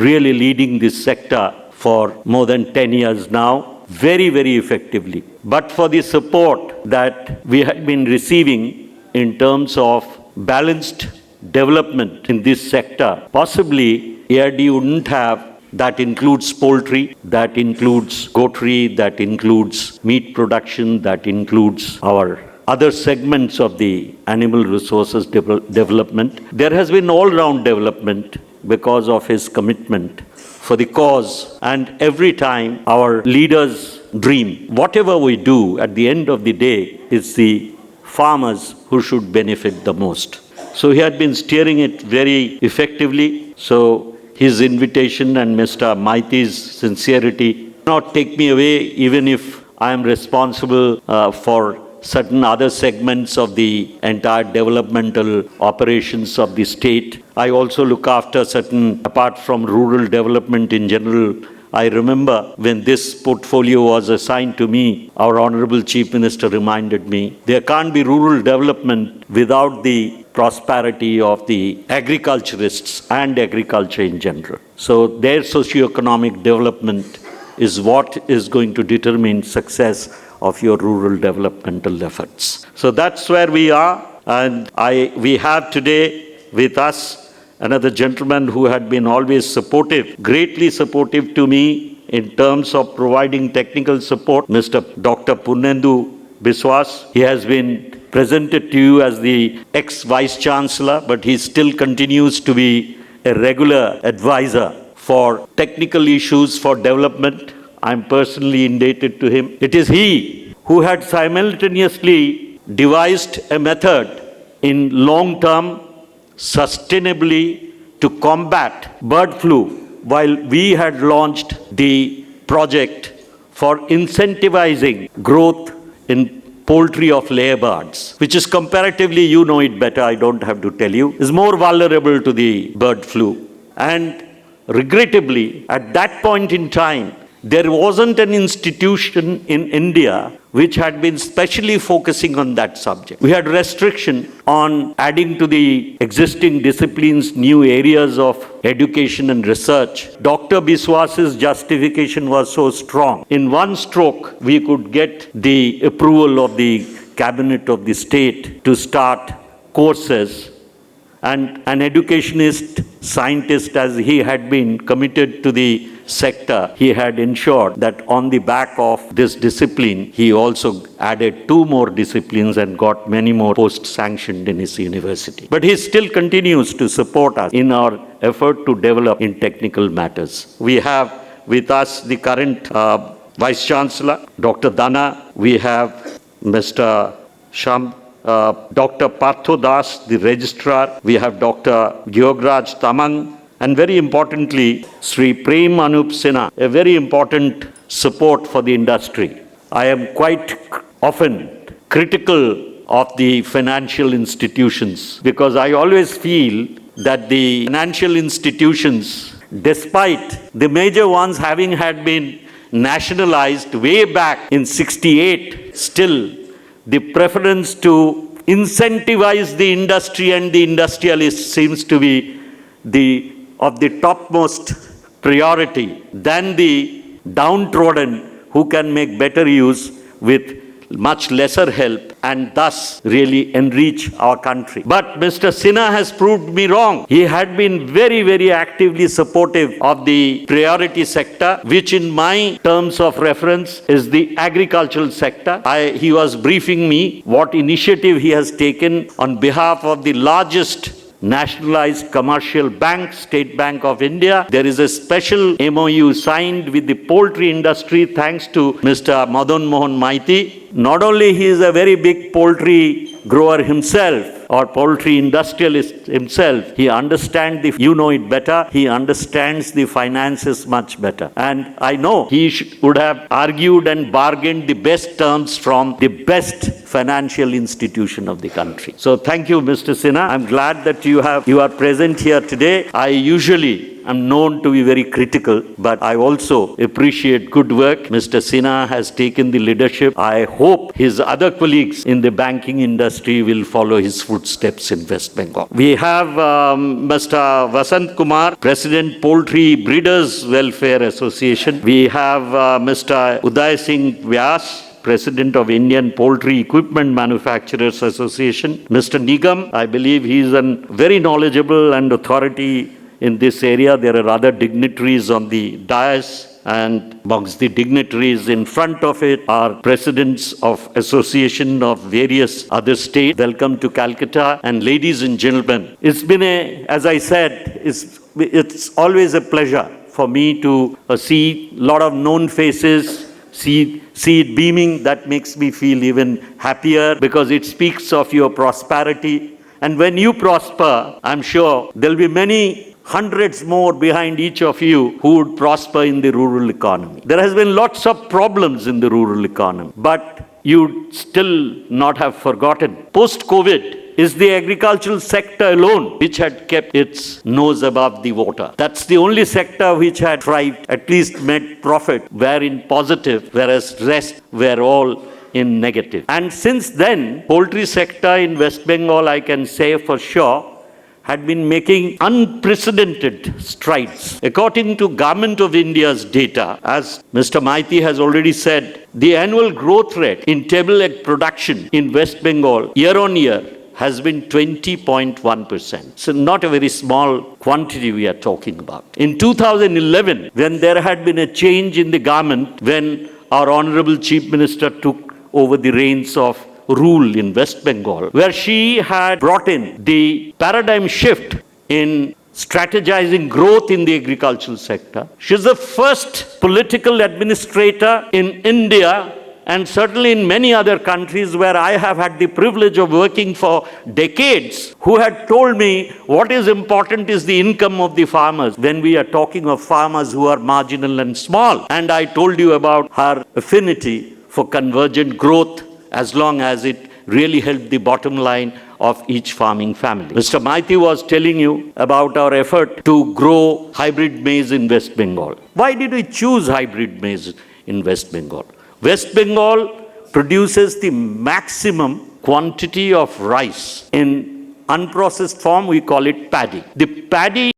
really leading this sector for more than 10 years now, very, very effectively. But for the support that we had been receiving in terms of balanced development in this sector, possibly AID wouldn't have. That includes poultry, that includes goatry, that includes meat production, that includes our other segments of the animal resources development. There has been all-round development because of his commitment for the cause, and every time our leaders dream. Whatever we do at the end of the day is the farmers who should benefit the most. So he had been steering it very effectively. So his invitation and Mr. Maiti's sincerity not take me away, even if I am responsible for certain other segments of the entire developmental operations of the state. I also look after certain, apart from rural development in general. I remember when this portfolio was assigned to me, our Honorable Chief Minister reminded me, there can't be rural development without the prosperity of the agriculturists and agriculture in general. So their socioeconomic development is what is going to determine success of your rural developmental efforts. So that's where we are, and we have today with us another gentleman who had been always supportive, greatly supportive to me in terms of providing technical support, Mr. Dr. Purnendu Biswas. He has been presented to you as the ex-Vice Chancellor, but he still continues to be a regular advisor for technical issues for development. I'm personally indebted to him. It is he who had simultaneously devised a method in long-term sustainably to combat bird flu, while we had launched the project for incentivizing growth in poultry of layer birds, which is comparatively, you know it better, I don't have to tell you, is more vulnerable to the bird flu. And regrettably, at that point in time, there wasn't an institution in India which had been specially focusing on that subject. We had restriction on adding to the existing disciplines new areas of education and research. Dr. Biswas's justification was so strong. In one stroke, we could get the approval of the cabinet of the state to start courses. And an educationist, scientist, as he had been committed to the sector, he had ensured that on the back of this discipline, he also added 2 more disciplines and got many more posts sanctioned in his university. But he still continues to support us in our effort to develop in technical matters. We have with us the current Vice Chancellor, Dr. Dana. We have Mr. Dr. Partho Das, the Registrar. We have Dr. Gyograj Tamang. And very importantly, Sri Prem Anup Sinha, a very important support for the industry. I am quite often critical of the financial institutions because I always feel that the financial institutions, despite the major ones having had been nationalized way back in 68, still the preference to incentivize the industry and the industrialists seems to be of the topmost priority than the downtrodden who can make better use with much lesser help and thus really enrich our country. But Mr. Sinha has proved me wrong. He had been very, very actively supportive of the priority sector, which in my terms of reference is the agricultural sector. He was briefing me what initiative he has taken on behalf of the largest nationalized commercial bank, State Bank of India. There is a special MOU signed with the poultry industry thanks to Mr. Madan Mohan Maiti. Not only he is a very big poultry grower himself or poultry industrialist himself, he understands it better, he understands the finances much better. And I know he would have argued and bargained the best terms from the best financial institution of the country. So thank you, Mr. Sinha. I'm glad that you are present here today. I usually I'm known to be very critical, but I also appreciate good work. Mr. Sinha has taken the leadership. I hope his other colleagues in the banking industry will follow his footsteps in West Bengal. We have Mr. Vasant Kumar, President, Poultry Breeders Welfare Association. We have Mr. Uday Singh Vyas, President of Indian Poultry Equipment Manufacturers Association. Mr. Nigam, I believe he is a very knowledgeable and authority in this area. There are other dignitaries on the dais, and amongst the dignitaries in front of it are presidents of association of various other states. Welcome to Calcutta. And ladies and gentlemen, it's been as I said, it's always a pleasure for me to see a lot of known faces, see it beaming. That makes me feel even happier because it speaks of your prosperity. And when you prosper, I'm sure there'll be many hundreds more behind each of you who would prosper in the rural economy. There has been lots of problems in the rural economy, but you'd still not have forgotten. Post-COVID, is the agricultural sector alone which had kept its nose above the water. That's the only sector which had thrived, at least made profit, were in positive, whereas rest were all in negative. And since then, poultry sector in West Bengal, I can say for sure, had been making unprecedented strides. According to Government of India's data, as Mr. Maiti has already said, the annual growth rate in table egg production in West Bengal year on year has been 20.1%. So not a very small quantity we are talking about. In 2011, when there had been a change in the government, when our Honorable Chief Minister took over the reins of rule in West Bengal, where she had brought in the paradigm shift in strategizing growth in the agricultural sector. She's the first political administrator in India and certainly in many other countries where I have had the privilege of working for decades, who had told me what is important is the income of the farmers when we are talking of farmers who are marginal and small. And I told you about her affinity for convergent growth as long as it really helped the bottom line of each farming family. Mr. Maiti was telling you about our effort to grow hybrid maize in West Bengal. Why did we choose hybrid maize in West Bengal? West Bengal produces the maximum quantity of rice in unprocessed form. We call it paddy. The paddy